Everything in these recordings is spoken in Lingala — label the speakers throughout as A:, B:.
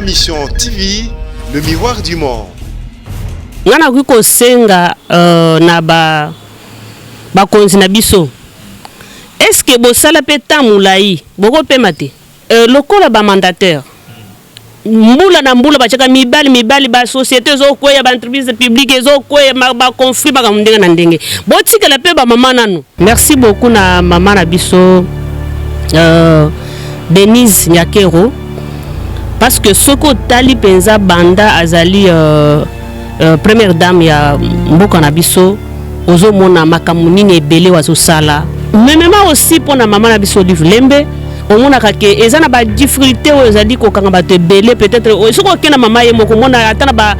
A: Ma mission TV, le miroir du monde.
B: Ngana kuko senga na ba konzi na biso. Est-ce que bo sala pe tamulai boko pe mate lokola ba mandataire mbula na mbula bachaka mibali ba société zo koya ba entreprise publique zo koya ba conflit ba mundenga na ndenge botika la pe ba mama nanu. Merci beaucoup na mama na biso Denise Nyakero parce que soko tali penza banda azali première dame ya mboka na biso ozo mona makamuni ebele wazo sala même aussi pour na maman na biso livre lembe omona kake ezana ba difficulté ozali ko kanga ba te belé peut-être soko kena mama ye moko mona atana ba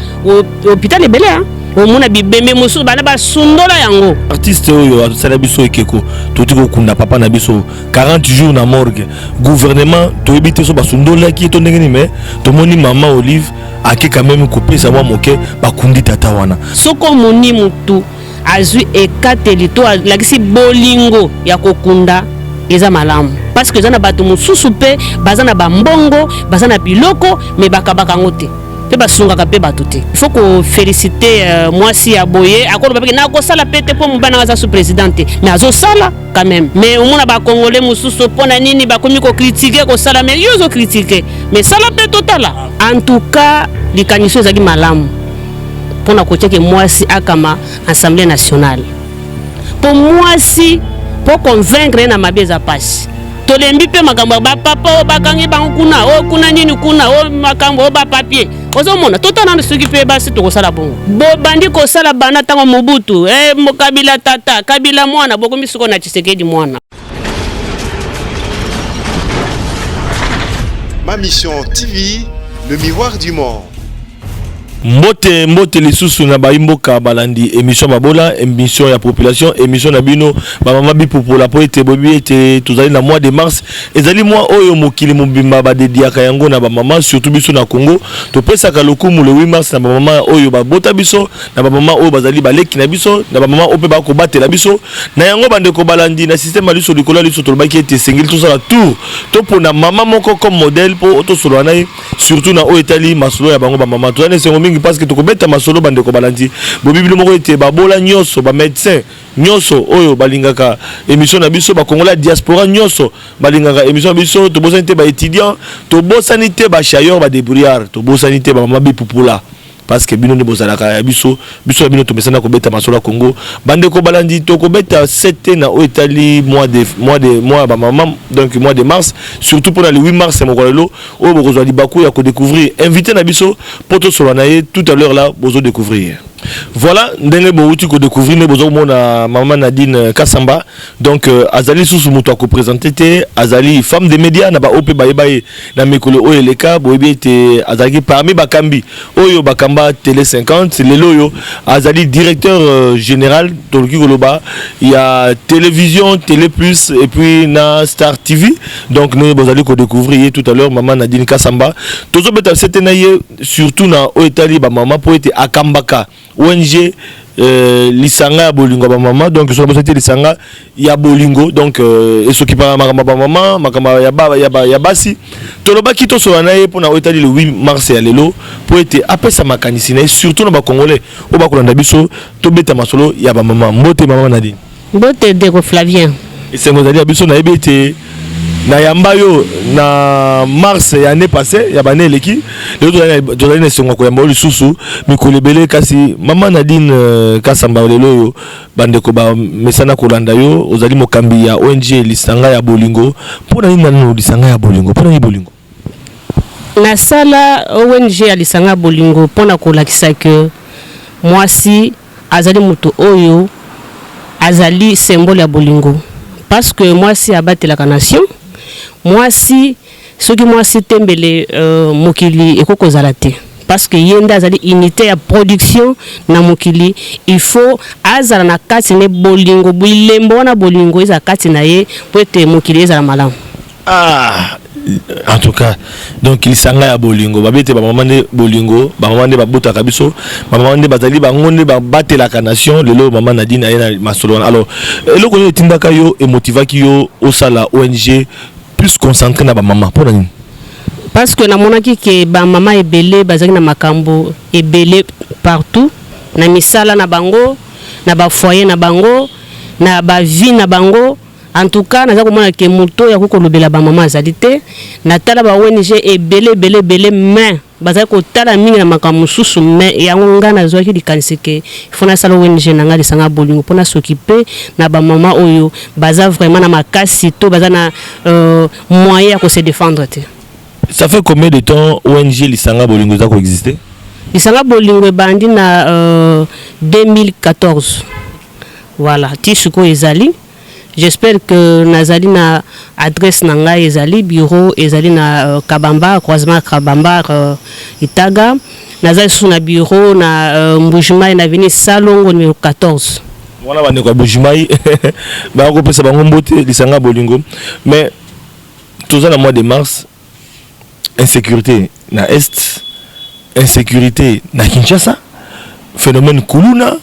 B: hôpital ebele hein omona bibembe musu bana ba sundola yango
C: artiste oyo sala biso ekeko toti ko kunda papa na biso 40 jours na morgue gouvernement to ebite so ba sundola ki to ndenge ni mais to moni mama Olive ake quand même couper sa moi moke ba kundi tata wana
B: soko moni mutu azui ekateli to lakisi bolingo ya kokunda eza malamu parce que zana bato mususu pe bazana ba mbongo bazana biloko me bakabaka ngote pe basunga pe bato te. Il faut que féliciter moi si aboye akolo ba na ko sala pete po mubana za sous présidente mais azo sala quand même mais omona ba congolais mususu pona nini ba komi ko critiquer ko sala mais yozo critiquer mais sala pe totala en tout cas likaniso ezaki malamu pour na koche que moi si akama Assemblée nationale pour moi si pour convaincre na mabeza passe tolembi pe makambo ba papa o bakangi ba kuna o kuna nini kuna o makambo o ba papier ozo mona totala na s'occuper ba si to ko sala bongo bo bandi ko sala bana tango Mobutu Kabila tata Kabila mwana boko misuko na Tshisekedi mwana.
A: Ma mission TV, le miroir du monde.
C: Mbote lisusu na baimboka balandi émission babola émission ya population émission na bino ba mama bipopola po ete bobi ete tozali na mois de mars ezali mois oyo mokili mobimba ba dediaka yango na ba mama surtout biso na Congo to pesa ka lokumu le 8 mars na ba mama oyo ba bota biso na ba mama oyo bazali baleki na biso na ba mama ope ba ko batela biso na yango bande ko balandi na système liso likola liso to baki ete sengeli tout ça la tour to pona mama moko comme modèle po to solo na surtout na o etali masolo ya bango ba mama to na parce que to kobeta masolo bande ko balandi bo bibilo moko ete babola nyoso ba médecin nyoso oyo balingaka émission na biso ba kongola diaspora nyoso balingaka émission biso to bosanité ba étudiant to bosanité ba chayeur ba débrouillard to bosanité ba mama bipupula parce que bino ne bozalaka biso bino to mesana ko beta masolo Congo bande ko balandi to ko beta 7 na o etali mois ba maman donc mois de mars surtout pour le 8 mars mo kolelo o bokozwa libaku ya ko découvrir invité na biso poto solanaye tout à l'heure là bozo découvrir. Voilà, ndenge bouti ko découvrir ne bozo mona maman Nadine Kasamba donc azali susu muto ko présenter azali femme des médias na ba op baye na mekolo oyo leka boyebi ete azali parmi bakambi oyo bakamba télé 50 lelo yo azali directeur général tolki koloba il y a télévision télé plus et puis na Star TV donc nous bozali ko découvrir tout à l'heure maman Nadine Kasamba tozo beta c'était na surtout na o etali ba maman po ete akambaka ONG lisanga ya bolingo ba mama donc sur la société lisanga ya bolingo donc et ce qui parle makamba ba mama makamba ya basi toloba kito so na ye pour na otali le 8 mars ya lelo pour être apesa makanisi na surtout na ba congolais o ba kolanda biso to beta masolo ya ba mama mbote mama Nadine
B: mbote de Flavien
C: et c'est ngozali ya biso na ebete na yamba yo na mars ya année passée ya bane leki le to na sengo ko yamba lisusu mikolebele kasi mama Nadine Kasamba lelo yo bande ko ba mesana kolanda yo ozali mokambi ya ONG lisanga ya bolingo pona nini na lisanga ya bolingo pona ni bolingo
B: na sala ONG ya lisanga bolingo pona kolakisa que mwasi azali muto oyo azali symbole ya bolingo parce que mwasi abatela ka nation mwasi soki mwasi tembele mokili ekoko zalate parce que yenda azali unité ya production na mokili il faut azala na kati ne bolingo bilembo na bolingo eza kati na ye po ete mokili ezala malamu.
C: En tout cas donc il sanga ya bolingo babete ba maman de bolingo ba maman de babota kabiso ba maman de bazali ba ngonde ba batela ka nation lelo maman Nadine ayena masolo alors eloko yo tindaka yo et motivaki yo au sala ONG plus concentré na ba maman pour nini
B: parce que namonaki ke ba mama ebele bazaki na makambo ebele partout na misala na bango na ba foyer na bango na ba vie na bango. En tout cas naza komona ke moto ya kokolobela ba mama azali te na tala ba ONG ebele mais bazali kotala mingi na makambo mosusu mais yango nga nazwaki likanisi ke fona sala ONG nanga lisanga bolingo mpona s'occuper na ba mama oyo baza vraiment na makasi to baza na moyen ya se défendre te.
C: Ça fait combien de temps ONG lisanga bolingo za ko exister?
B: Lisanga bolingo ebandi na 2014. Voilà, tisuko ezali. J'espère que nazali na adresse nanga ezali bureau ezali na Kabamba croisement Kabamba Itaga nazali sous na bureau na Mbujimai na avenue Salongo numéro 14.
C: Voilà bande ko Mbujimai ba ko pesa bango mbote lisanga bolingo mais tous en mois de mars insécurité na est insécurité na Kinshasa phénomène kuluna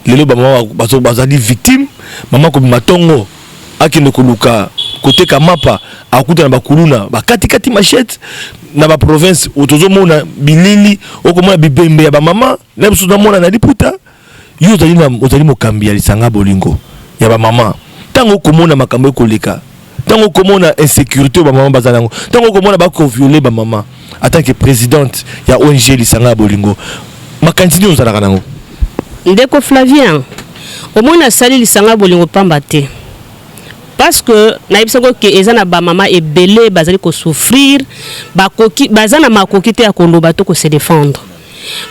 C: lelo ba mama bazali victime mama ko matongo akende koluka côté kamapa akuta na bakuluna bakati machette na ba province otozomona bilili okomona bibembe ya ba mama na biso na mona na liputa yo ozali mokambi ya lisanga bolingo ya ba mama tango komona makambo ekoleka tango komona insécurité ba mama bazanango tango komona ba ko violer ba mama en tant que présidente ya ONG lisanga bolingo makantini ozalaka nango
B: ndeko Flavien omona sali lisanga bolingo pamba te parce que na ibisako ke ezana ba mama ebele bazali ko souffrir bakoki bazana makoki te ya koloba to ko se défendre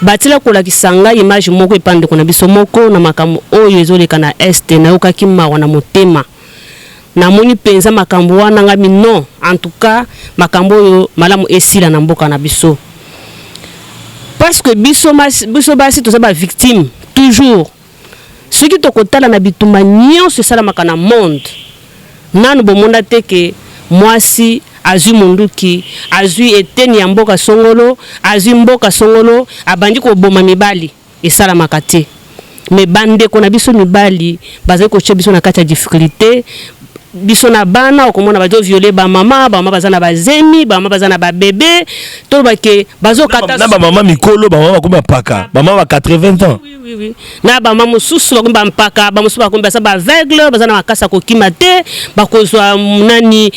B: batila ko lakisanga image moko epande ko na biso moko na makambo oyo ezoleka na est na yokaki mawa na motema na moni penza makambo wana ngami non en tout cas makambo oyo malamu esila na mboka na biso parce que biso basi to ba victime toujours ce qui to kotala na bitumba nyonso sala makana monde nanu bomonda te ke mwasi azui munduki azui eteni ya mboka songolo azui mboka songolo abandi ko boma mibali esala makate me bande ko na biso mibali bazali ko che biso na kati ya difficulté biso na bana okomona bazo violer ba mama bazana ba zemi ba mama bazana ba bébé to ba ke bazo kata
C: na ba mama mikolo ba mama komba paka ba mama 80 ans
B: oui na ba mama mususu bakomba mpaka ba mususu bakomba sa ba aveugle bazana makasa ko kimate bakozwa nani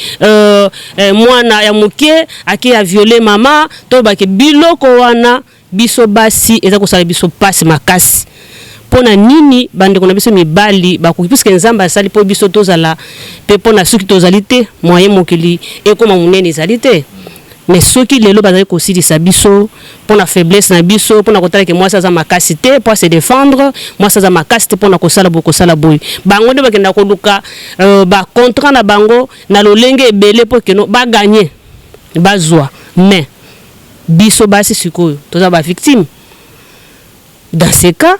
B: mwana ya muke aki ya violer mama to ba ke biloko wana biso basi eza ko sala biso passe makasi pona nini bande kona biso mibali bakoki puisque nzamba asali po biso tozala pe pona soki tozali te moyen mokili ekoma munene ezali te mais soki lelo bazali kosilisa biso pona faiblesse na biso pona kotala ke mwasi aza makasi te po se défendre mwasi aza makasi te pona kosala boy bango nde bakenda koluka ba contrat na bango na lolenge ebele po keno ba gagner bazwa mais biso basi sikoyo toza ba victime dans ce cas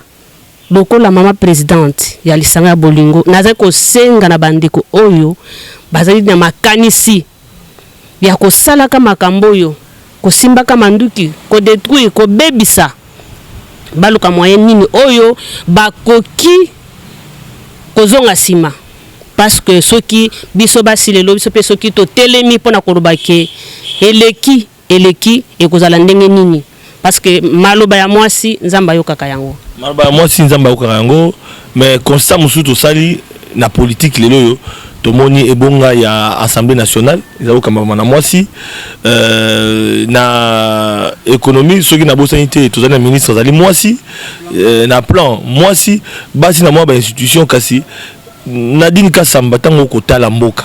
B: beaucoup la maman présidente ya lisanga bolingo naza ko senga na bandeko oyo bazali na makanisi ya ko sala ka makambo yo ko simba ka manduki ko détruire ko bebisa baluka moyen nini oyo bakoki kozonga sima parce que soki biso basilelo biso pe soki to telemi pona ko lobake eleki ekozala ndenge nini parce que maloba ya mwasi nzamba yokaka yango
C: maloba ya mwasi nzamba yokaka yango mais constat musutu sali na politique lelo yo tomoni ebonga ya Assemblée nationale ezalo kama na mwasi na économie soki na bosanité tozali na ministre zali mwasi na plan mwasi basi na mwa ba institution kasi Nadine Kasamba tango kotala mboka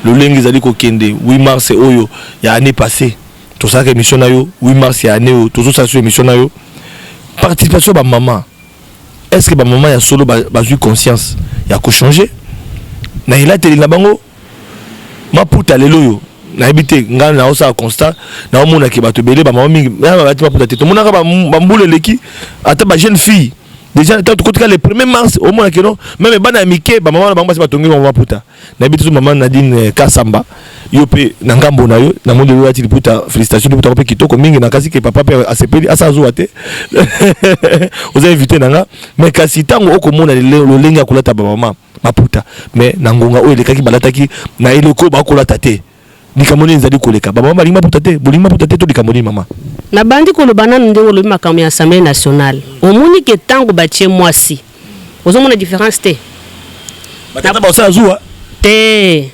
C: lolenge zali ko kende 8 mars oyo ya année passée tout ça que émission na yo 8 mars ya année tout ça sur émission na yo participation ba maman est-ce que ba maman ya solo ba eu conscience ya ko changer na ila tele na bango maputa lelo yo na habité nga na osa constat na omona ke bato belé ba maman mingi na ba maputa te to mona ka ba mbule leki ata ba jeune fille déjà tant que les 1er mars au moins que non même bana mike ba maman bango ba tongi ba maputa na bitu maman Nadine Kasamba yope na ngambo na yo na monde yo ati liputa félicitations liputa ko kitoko mingi na kasi ke papa pe asepeli asazo ate vous avez invité nanga mais kasi tango okomona le lenga kulata ba maman maputa mais na ngonga o elekaki balataki na eloko ba kolata te likambo nini ezali koleka ba mama balinga putate bolinga putate to likambo nini mama
B: na bandi koloba nanu ndenge olobi makambo ya Assemblée nationale omoni ke tango batie mwasi ozomona différence te
C: batata basala zuwa
B: te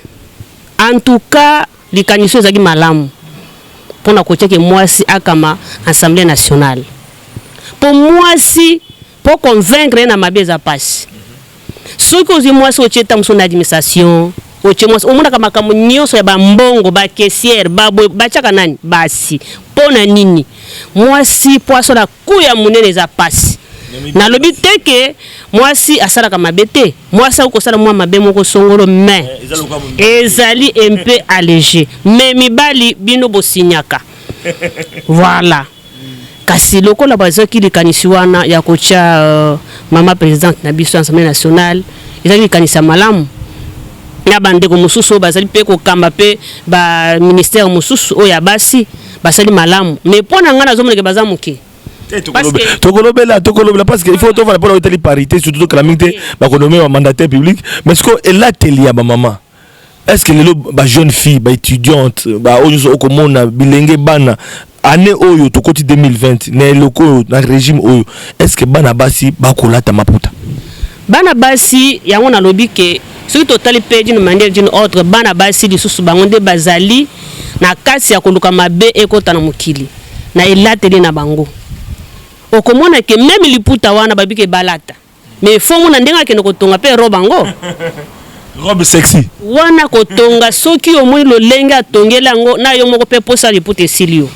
B: en tout cas likanisi ezalaki malamu mpona kotia ke mwasi akama Assemblée nationale po mwasi po convaincre na mabe eza pasi soki ozwi mwasi otie ntango so na administration otie mwasi omonaka makambo nyonso ya bambongo bakesiere batiaka nani basi mpo na nini mwasi po asola kuya monene eza pasi nalobi te ke mwasi asalaka mabe te mwasi akokosala mwa mabe moko songolo me ezali un peu allégé me mibali bino bosinyaka voilà kasi lokola bazaki likanisi wana ya kotia mama présidente na biso Assemblée nationale ezali likanisa malamu na bandeko mosusu bazali pe kokamba pe ba ministère mosusu oya basi basali malamu mais pona ngana zomoneke baza moke
C: tokolobela parce que il faut to faire pour la parité surtout que la mingte ba konomé un mandataire public mais ce que elateli ya ba maman est-ce que les jeunes filles ba étudiantes ba oyo okomona bilenge bana année oyo to koti 2020 na loko na régime oyo est-ce que bana basi ba kolata maputa
B: bana basi yango na lobi ke soki totali pe d'une manière d'une autre bana basi lisusu bango nde bazali na kasi ya koluka mabe ekota na mokili na elateli na bango okomona ke même liputa wana babike balata mais fo mona ndenga akende kotonga pe robe yango
C: robe sexy
B: wana kotonga soki omoni lolenge atongela yango na yo moko pe posa liputa esilio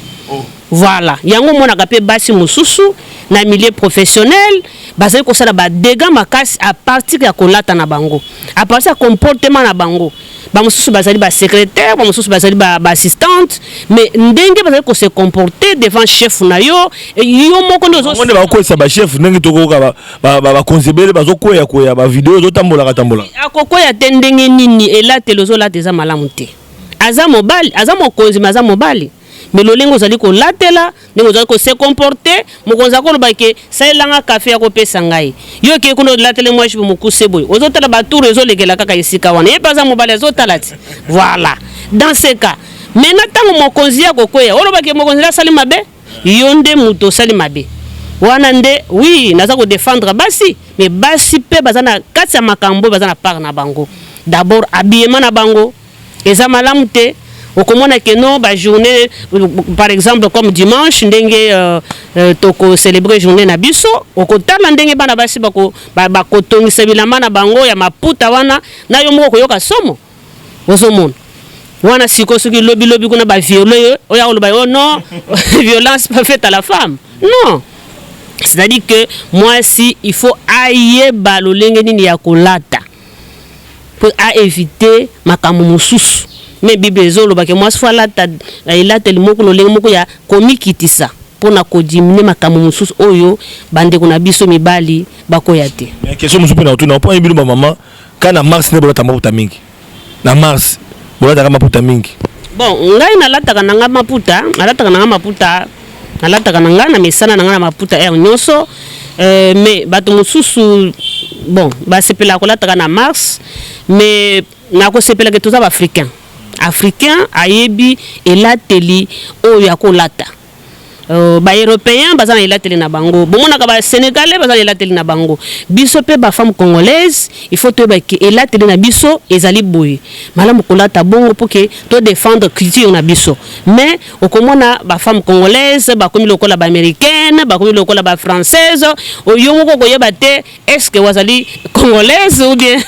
B: voilà yango monaka pe basi mosusu na milieu professionnel bazali kosala ba dégâts makasi à partir ya kolata na bango à partir ya comportement na bango ba mosusu bazali ba secrétaire ba mosusu bazali ba assistante mais ndenge bazali ko se comporter devant chef na yo moko ndo
C: zo ba ko sa ba chef ndenge to ko ba conseiller bazo koya ba vidéo zo tambola
B: akokoya te ndenge nini elatelo zo lata eza malamu te aza mokonzi maza mobali mais lolengo ozali kolatela ndenge ozali ko se comporter mokonza ko lobake saelanga café ya kopesa ngai yo ke kuno latele moi je mokuse boy ozotala ba tour ezolekela kaka esika wana ye paza mobali azotala ti voilà dans ce cas maintenant tango mokonzi ya kokoya olobake mokonzi la sali mabe yo nde muto sali mabe wana nde oui naza ko défendre basi mais basi pe bazana kati ya makambo bazana part na bango d'abord habillement na bango eza malamu te okomona ke no ba journée par exemple comme dimanche ndenge toko célébrer journée na biso okotala ndenge bana basi bako kotongisa bilamba na bango ya maputa wana na yo moko koyoka somo ozomona wana siko soki lobi kuna ba violer oya oloba oh non violence pas faite à la femme non c'est-à-dire que moi si il faut ayeba lolenge nini ya kolata pour éviter makambo mosusu mais bible ezoloba ke mwasi fo alata elateli moko lolenge moko ya komikitisa mpona kodimine makambo mosusu oyo bandeko na biso mibali bakoya te
C: question mosusu mpe na otuna opo yebino bamama ka na mars nde bolata maputa mingi na mars bolataka maputa mingi
B: bon ngai nalataka na nga maputa nalataka na nga na mesana na nga na maputa air nyonso mais bato mosusu bon basepelaka kolataka na mars mais nakosepelaka toza baafricain ayebi elateli oyo akolata ba européen bazana elateli na bango bomonaka ba sénégalais bazana elateli na bango biso pe ba femme congolaise il faut to ba ki elateli na biso ezali boye malamu kolata bongo pour que to défendre culture na biso mais okomona ba femme congolaise ba komi lokola ba américaine ba komi lokola ba française oyo moko koyeba te est-ce que wazali congolaise ou bien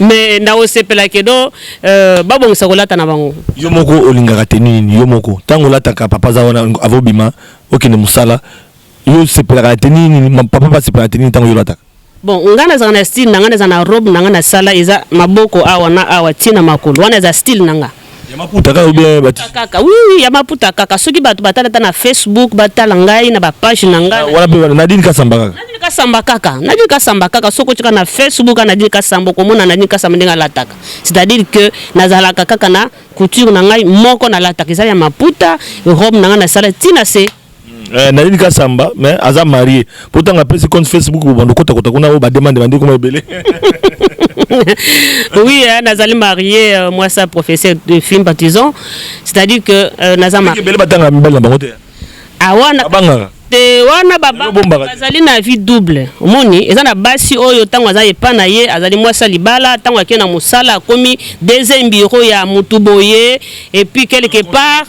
B: mais na osepela kedo ba bongisa kolata na bango
C: yo moko olingaka te nini yo moko tango lataka papa za wana avobi okene musala yo sepelaka te nini papa ba sepelaka te nini tango yo lataka
B: bon ngana za na style ngana za na robe ngana sala eza maboko awa na awa tina makolo wana za style nanga
C: ya maputa ka obie bati
B: kaka oui ya maputa kaka soki bato batala na Facebook batala ngai na ba page nanga
C: wala pe Nadine Kasamba
B: Nadine Kasamba kaka soko tika na Facebook Nadine Kasamba komona Nadine Kasamba ndenga lataka c'est-à-dire que nazalaka kaka na couture na ngai moko na lataka eza ya maputa robe nanga na sala tina se
C: Nadine Kasamba, mais Aza marié. Pourtant, on appelle ce compte Facebook où on a demandé comment belé.
B: Oui, Nazali marié, moi, ça, professeur de film baptisant. C'est-à-dire que Nazali marié. Ah, wana baba bazali na vie double omoni eza na basi oyo tango azali pa na ye azali mwasa libala tango akena musala komi deuxième bureau ya mutuboye et puis quelque part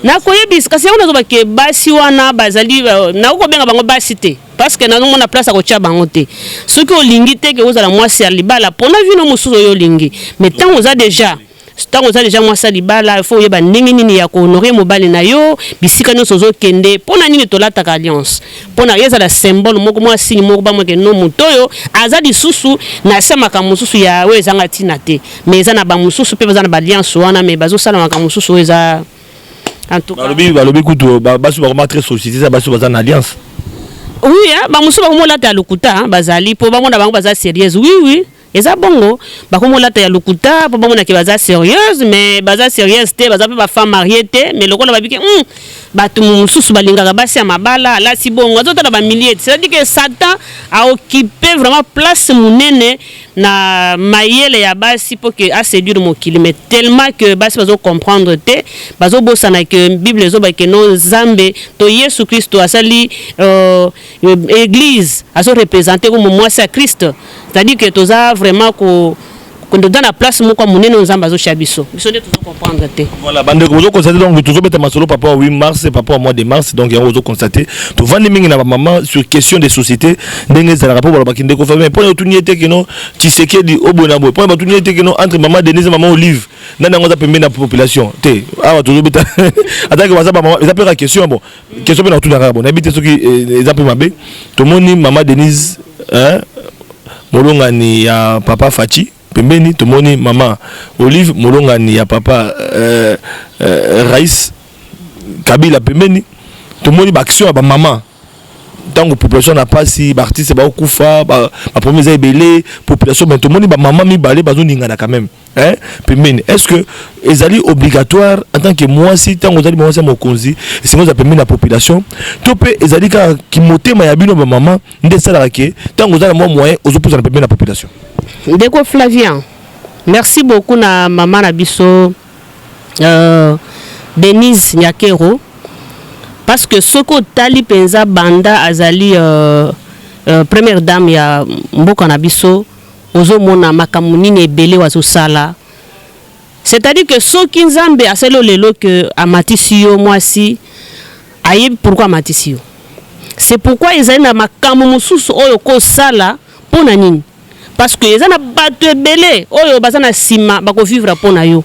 B: na koyebisa kasi on azoba ke basi wana bazali na ko benga bango basi te parce que na no mona place akotia bango te soki olingi te ke ozala mwasi ya libala pona vino musuzo yo lingi mais tango oza déjà tango za déjà mwasa libala il faut yeba ndenge nini ya ko honorer mobali na yo bisika nyonso zo kende pona nini tolataka alliance pona yeza la symbole moko mwa signe moko ba moke no mutoyo aza lisusu na semaka mususu ya we ezanga tina te mais eza na ba mususu pe baza na ba alliance wana mais bazo sala maka mususu eza en tout cas
C: balobi kutu basu ba remarquer société ça basu baza na alliance
B: oui hein ba mususu ba komolata lukuta bazali po bango na bango baza sérieuse oui eza bongo bakomolata ya lukuta po bango na ke baza sérieuse mais baza sérieuse te baza pe ba femme mariée te mais lokola babike batu mususu balingaka basi ya mabala la si bongo azotala ba milliers c'est-à-dire que Satan a occupé vraiment place munene na mayele ya basi pour que a séduire mokili mais tellement que basi bazo comprendre te bazo bosana que Bible zo ba que non Zambe to Yesu Christo asali église azo représenter comme moi c'est Christ c'est-à-dire que toza vraiment ko dans la place moko munene nzamba zo chabiso biso nde tozo comprendre te
C: voilà bande ko zo constater donc tozo beta masolo papa 8 mars papa au mois de mars donc ya zo constater to vandi mingi na maman sur question de société ndenge za rapport ba bakinde ko mais pour tout niete que non Tshisekedi obona boy pour ba tout niete que non entre maman Denise maman Olive nana ngoza pembe na population te awa tozo beta ataka baza ba maman ezapela question bon question na tout na bon habite soki ezapela mabe to moni maman Denise hein molongani ya papa Fachi pembeni tomoni mama Olive molongani ya papa Rais Kabila pembeni tomoni ba action ba mama tango population na pasi ba artiste ba okufa ba premier ebele population mais tomoni ba mama mi balé bazo ningana quand même hein pembeni est-ce que ezali obligatoire en tant que moi si tango ezali moi mo konzi c'est moi za pembeni la population to pe ezali ka ki motema ya bino ba mama nde sala ke tango ezali moi moyen ozopoza na pembeni la population.
B: Ndeko Flavien, merci beaucoup na maman na biso Denise Nyakero parce que soko tali penza banda azali première dame ya mboka na biso ozo mona makamunini ebele wazo sala c'est-à-dire que soki nzambe aselo lelo que amatisi yo mwasi aye pourquoi amatisi yo c'est pourquoi ezali na makamu mususu oyo ko sala pona nini parce que ezana bato ebele oyo bazana sima bako vivre pona yo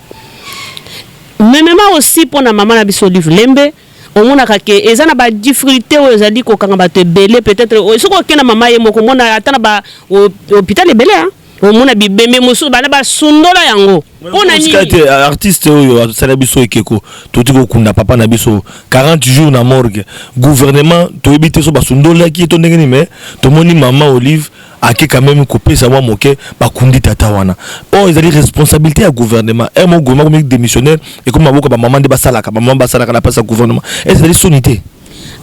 B: mais même aussi pona maman na biso Olive Lembe omona kake ezana ba difficulté oyo ezali ko kanga bato ebele peut-être soko kena mama ye moko mona atana ba hôpital ebele hein omona bibembe musu bana ba sundola yango pona nini
C: artiste oyo sala biso ekeko toti ko kunda papa na biso 40 jours na morgue gouvernement to ebite so ba sundola ki to ndenge ni mais to moni mama Olive ake quand même couper savoir moke ba kundi tata wana oh ils ont responsabilité à gouvernement et mon gouvernement comme démissionnaire et comme maboka ba maman de basalaka ba maman basalaka na place gouvernement et c'est sonité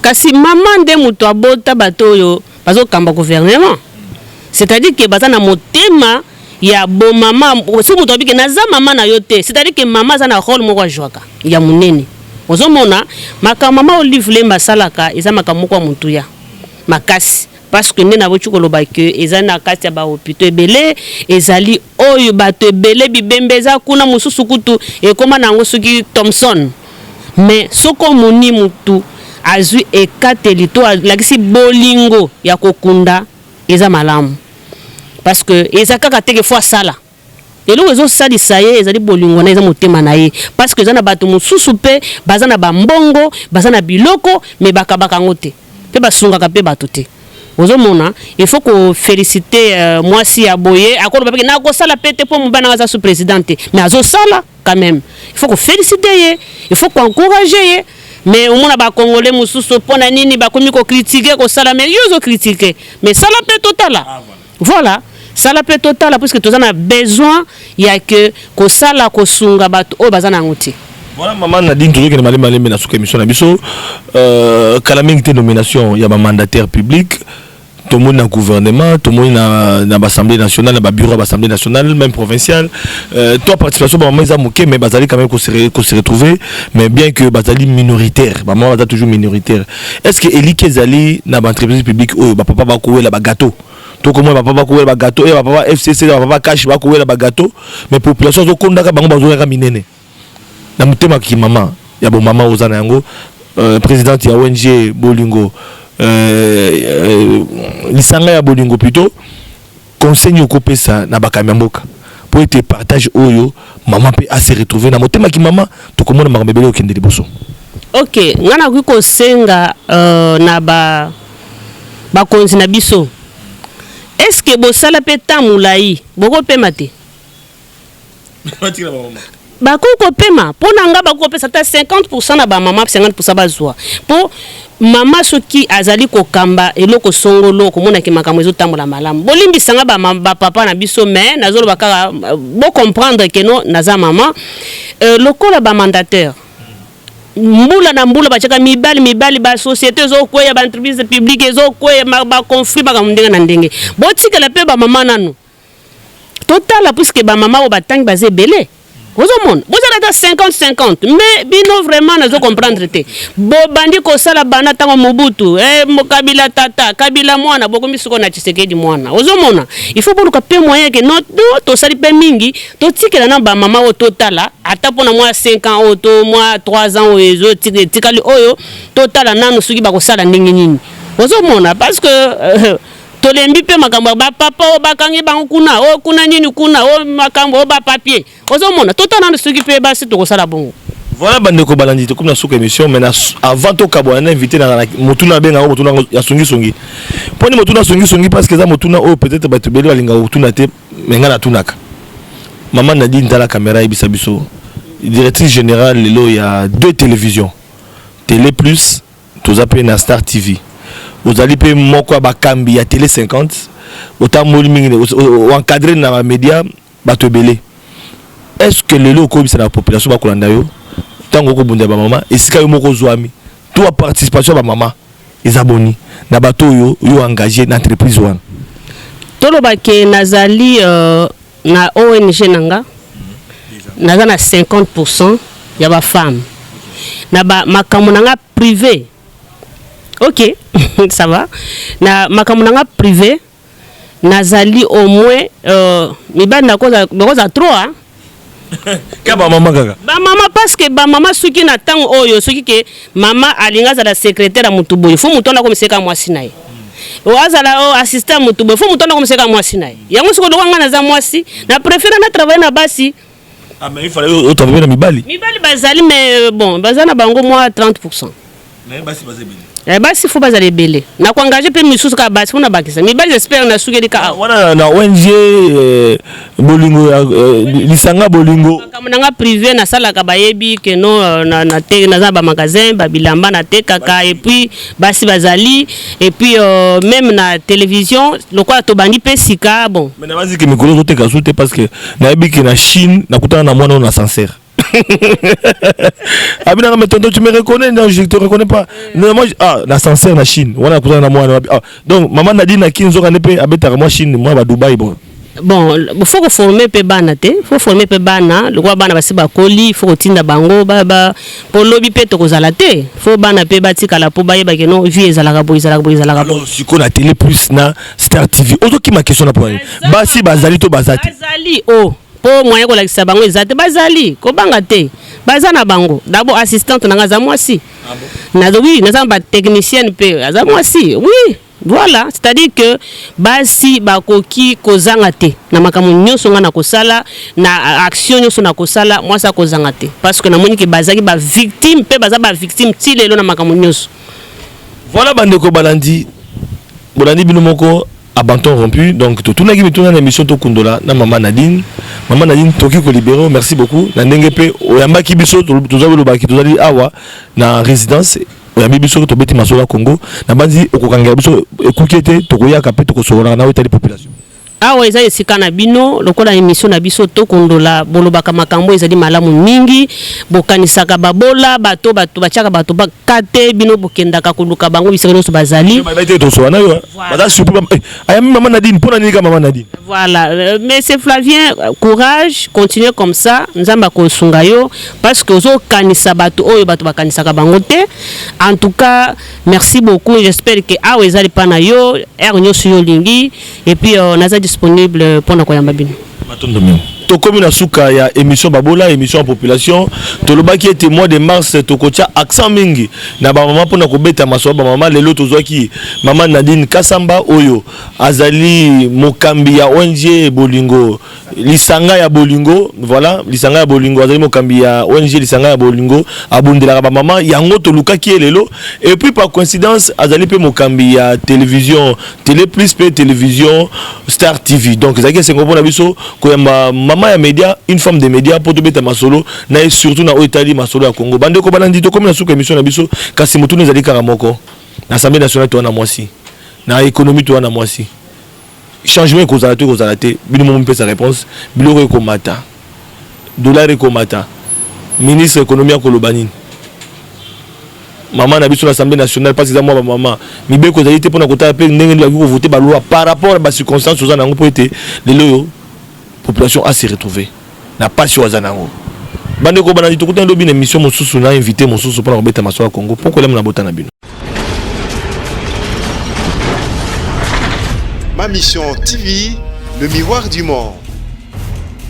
B: kasi maman de muto abota bato yo bazo kamba gouvernement c'est-à-dire que baza na motema ya bo maman si muto abike na za maman na yote c'est-à-dire que maman za na rôle moko joaka ya munene ozomona maka maman Olive Lemba salaka eza maka moko mutu ya makasi parce que nena bochu koloba que ezana kati ya ba hôpital ebele ezali oyo bato ebele bibembeza kuna mususu kutu e koma nango suki Thompson mais soko moni mutu azui ekateli to lakisi bolingo ya kokunda eza malamu parce que ezaka teke fois sala elo ezo sali saye ezali bolingo na eza motema na ye parce que ezana bato mususu pe bazana ba mbongo bazana biloko mais bakabaka ngote pe basungaka pe bato te ozomona il faut qu'on féliciter moi si aboye akolo babeke na ko sala pete pour mubana waza sous présidente mais azo sala quand même il faut qu'on féliciter il faut qu'on encourager mais au mona ba congolais mususu pona nini ba komi ko critiquer ko sala mais yozo critiquer mais sala pe total voilà sala pe total parce que tous on a besoin il y a que ko sala ko sunga bato o bazana ngoti
C: Voilà, maman Nadine, toujours que nous allons dans cette émission. Quand la nomination, il y a un mandataire public, tout le monde dans le gouvernement, tout le monde dans l'Assemblée nationale, dans le bureau de l'Assemblée nationale, même provinciale. Toi, participation, maman, ils ont moqué, mais Bazali quand même qu'on se retrouve, mais bien que Bazali minoritaire, maman va toujours minoritaire. Est-ce que Eli Kezali dans l'entreprise publique, papa va courir là-bas gâteau? Tout comme papa va courir là-bas gâteau, et papa FCC, papa cash va courir là-bas gâteau, mais population, ils ont condamné bango bazoura minene. Dans le thème qui maman, il y a bon maman Ozana Yango, présidente de ONG Bolingo, Lisanga ya Bolingo plutôt, conseil au copé ça na bakamamboka pour être partage oyo maman peut assez retrouver dans le thème qui maman tout comme on m'a rebellé au kende de bosso.
B: Ok, ngana kuko senga na ba konzi na biso. Est-ce que bosala pe tamulai boko pe mate? Bakoko pema pour nanga bakoko pesa ta 50% na ba mama 50% bazwa pour mama soki azali ko kamba eloko songolo ko mona ke makambo ezo tambola malamu bolimbi sanga ba papa na biso mais nazolo bakaka bo comprendre que non naza mama lokola ba mandataire mbula na mbula bachaka mibali ba société zo kweya ba entreprise publique zo kweya ba conflit ba kamndenge na ndenge botika la pe ba mama nanu total puisque ba mama o batangi baze belé. Vous avez 50-50, mais bino vraiment nazo comprendre te. Bo bandi ko sala bana tango Mobutu, Kabila tata, Kabila mwana, boko misuko na Tshisekedi mwana. Ozomona, il faut pour que moyen que non to sali pe mingi, to tikela na ba mama o totala, ata pona moi 5 ans o to moi 3 ans o ezo tikali oyo, totala nanu suki ba ko sala ndingi nini. Ozomona parce que tolembi pe makambo ba papa o bakangi bango kuna o kuna nini kuna o makambo o ba papier ozomona totana na suki pe ba si to kosala bongo.
C: Voilà bande ko balandi to comme na sous émission mais avant to kabo na invité na motuna benga motuna ya songi poni motuna songi parce que za motuna o peut-être ba tebeli balinga motuna te menga na tunaka maman Nadine dans la caméra ibisa biso directrice générale lelo ya 2 télévisions Télé Plus tozape na Star TV. Vous allez payer mon quoi bakambi à télé 50 autant moliming ou encadré dans les médias bato belé. Est-ce que le loco c'est la population ba kolanda yo tango ko bunda ba maman et sika yo moko zwami toi participation ba maman les abonnés na bato yo engagé dans entreprise wana
B: tolo ba ke nazali na ONG nanga naza na 50% ya ba femme na ba makambo nanga privé. Ok, ça va. Na makamuna privé, nazali au moins mi na cause à 3.
C: Ka ba maman kaka.
B: Ba maman parce que ba maman suki na tang oyo suki ke mama alinga za la secrétaire mutubo. Il faut mutonda comme seka mwasi naye. Oazala o assistant mutubo. Il faut mutonda comme seka mwasi naye. Yango siko lokanga na za mwasi na préfère na travailler na basi.
C: Ah mais il fallait travailler na mibali.
B: Mibali bazali mais bon, bazana bango moi 30%.
C: Mais basi bazali.
B: Basi faut bazali belé na kuangaje pe misusu ka basi funa bakisa mi basi j'espère na sugeli ka
C: wana na ONG Bolingo Lisanga Bolingo
B: kama nga privé na sala ka bayebi que non na te na za ba magasin ba bilamba na te kaka et puis basi bazali et puis même na télévision le quoi to bandi pe sika bon
C: mais na bazi que mikolo te ka soute parce que na yebi que na Chine na kutana na mwana na sincère. Ah bien mais tonton tu me reconnais non je te reconnais pas non moi la sincère na Chine voilà kutana na mwana donc maman Nadine na kinzo kanepe abeta moi Chine moi ba Dubaï bon
B: faut que former pe bana te faut former pe bana le quoi bana basi ba koli faut tinda bango ba pour lobby pe to kozala te faut bana pe batika la po ba yeba ke non vie ezalaka bo alors
C: siko na Télé Plus na Star TV auto qui ma question na point basi bazali to bazati
B: bazali oh po moyen ko la bango ezate bazali ko banga te bazana bango d'abord assistante nanga za mwasi oui naza ba technicienne pe za mwasi oui voilà c'est-à-dire que basi bakoki kozanga te na makambo nyonso nga na kosala na action nyonso na kosala mwasa kozanga te parce que na moni ke bazaki ba victime pe baza ba victime ti lelo na makambo nyonso.
C: Voilà bandeko balandi bino moko à Banton rompu donc tout na kimi tuna na émission to kundola na maman Nadine toki ko libéro merci beaucoup na ndenge pe oyamba ki biso tozabelo baki tozali awa na résidence oyambi biso to beti masola Congo na banzi okokanga biso ekukete tokoyaka pe tokosola na wetali population
B: awa eza esika na bino lokola émission na biso tokondola bolobaka makambo ezali malamu mingi bokanisaka babola bato batiaka bato bakate bino bokendaka koluka bango bisika nyonso bazali voilà mais c'est Flavien, courage, continuez comme ça nzamba kosunga yo parce que ozokanisa bato oyo bato bakanisaka bango te. En tout cas merci beaucoup, j'espère que awa ezali pana yo nyonso yo lingi et puis naza disponible pour koyamba bino.
C: Tokomi na suka ya émission babola émission en population tolobaki ete mois de mars tokotia accent mingi na ba mama pona ko beta maso ba mama lelo tozwaki mama Nadine Kasamba oyo azali mokambi ya ONG Bolingo lisanga ya Bolingo, voilà lisanga ya Bolingo azali mokambi ya ONG lisanga ya Bolingo abundela ba mama yango tolukaki lelo et puis par coïncidence azali pe mokambi ya télévision Télé Plus pe télévision Star TV. Donc ezaki sengo pona biso ko yamba maman ya média, une femme de médias pour te mettre masolo na et surtout na Oitali masolo à Congo. Bande ko balandi to comme na suka émission na biso kasi mutu nezali karamoko. Na Assemblée nationale to na mwasi. Na économie to na mwasi. Changement ko zalate bino mo mpesa réponse biloko ko mata. Dollar ko mata. Ministre économie ko lobanine. Maman na biso l'Assemblée nationale parce que moi maman mibe ko zalite pour na kota pe ndenge la ko voter ba loi par rapport à ba circonstances aux anango pour été les loyo population a se retrouver na passion azanango bande ko banandi tokuta ndobi na émission mosusu na invité mosusu pour robeta maso ya Congo pourquoi lem na botana bino.
A: Ma mission TV, le miroir du monde.